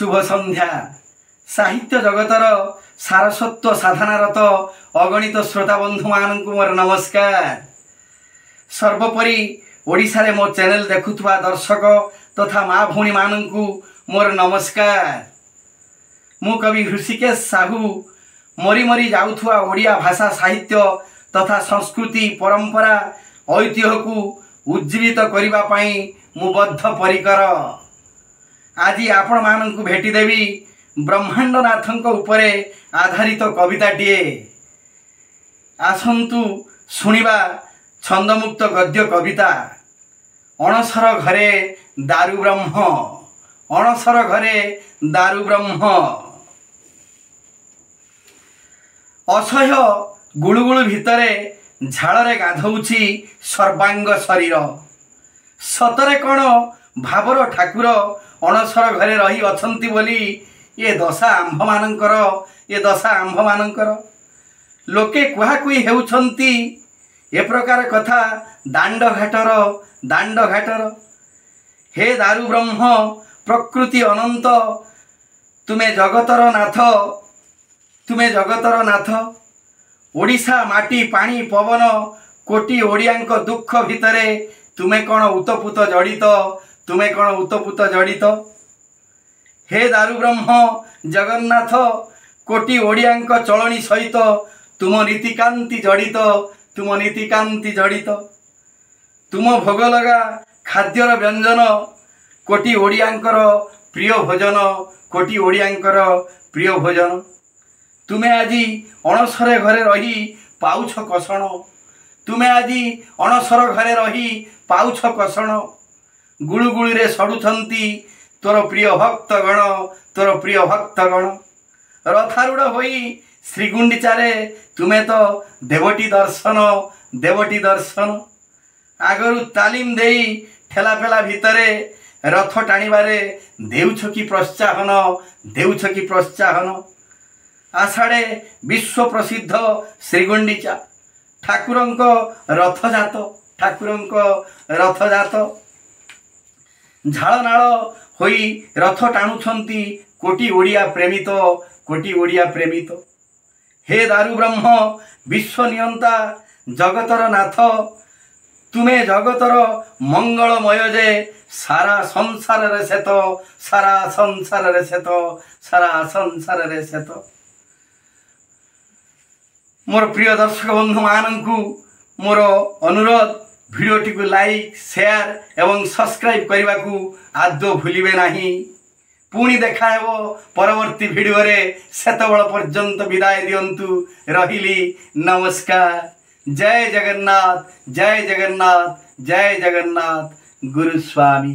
शुभ संध्या। साहित्य जगतर सारस्वत साधनारत अगणित श्रोता बंधु मान मोर नमस्कार। सर्वोपरि ओडिशा रे मो चैनल देखुवा दर्शक तथा माँ भौणी मानू मोर नमस्कार। मु कवि ऋषिकेश साहू मरी मरी जाउथुआ ओडिया भाषा साहित्य तथा संस्कृति परंपरा ऐतिह्य को उज्जीवित करिबा पई मु बद्ध परिकर। आज आपण मानू भेटी देवी ब्रह्मांडनाथ उपरे आधारित कविताटीए। आसंतु शुणिबा छंदमुक्त गद्य कविता। अणसर घरे दारु ब्रह्म, अणसर घरे दारु ब्रह्म। असह्य गुळुगुळु भितरे झाड़े गाधौछि सर्वांग शरीर। सतरे कौन भावर ठाकुर अणसर घरे रही अछंती बोली ये दशा आंभ मानकर, ये दशा आंभ मानकर। लोके कुहाकुई हेउछंती ए प्रकार कथा दांड घाटर। हे दारु ब्रह्म प्रकृति अनंत, तुमे जगतर नाथ, तुमे जगतर नाथ। ओडिशा माटी पानी पवन कोटी ओडियांक दुख भितरे तुमे कौन उतपुत जड़ित, तुमे कौन उतपुत जड़ित। हे दारु ब्रह्म जगन्नाथ कोटी ओडियांक चलनी सहित तुम नीतिकांति जड़ित, तुम नीतिकांति जड़ित। तुम भोग लगा खाद्यर व्यंजन कोटी ओडियांकर प्रिय भोजन, कोटी ओडियांकर प्रिय भोजन। तुमे आजी अणसरे घरे रही पाउछ कषण, तुमे आजी अणसर घरे रही पाउछ कषण। गुळुगुळी रे सड़ुछंती तोर प्रिय भक्तगण, तोर प्रिय भक्तगण। रथारूढ़ होई श्रीगुंडीचारे तुमे तो देवटी दर्शन, देवटी दर्शन। आगरु तालीम देई ठेलापेला भितरे रथ टाणीबारे देउछ कि प्रोत्साहन, देउछ कि प्रोत्साहन। आषाढ़े विश्व प्रसिद्ध श्रीगुंडीचा ठाकुरंक रथजात, ठाकुरंक रथजात। झाड़नाल होई रथ टाणुछंती कोटी ओडिया प्रेमित, कोटी ओडिया प्रेमित। हे दारु ब्रह्म विश्व नियंता जगतर नाथ, तुमे जगतर मंगलमय जे सारा संसार रे सेत, सारा संसार रे सेत, सारा संसार रे सेत। मोर प्रिय दर्शक बंधु मानू मोर अनुरोध भिडियोटी को लाइक शेयर एवं सब्सक्राइब करने को आदौ भूलिबे नहीं। पुणी देखा हेबो परवर्ती भिडियो रे, सेतबेल पर्यंत विदाय दियंतु। रहिली नमस्कार। जय जगन्नाथ, जय जगन्नाथ, जय जगन्नाथ। गुरुस्वामी।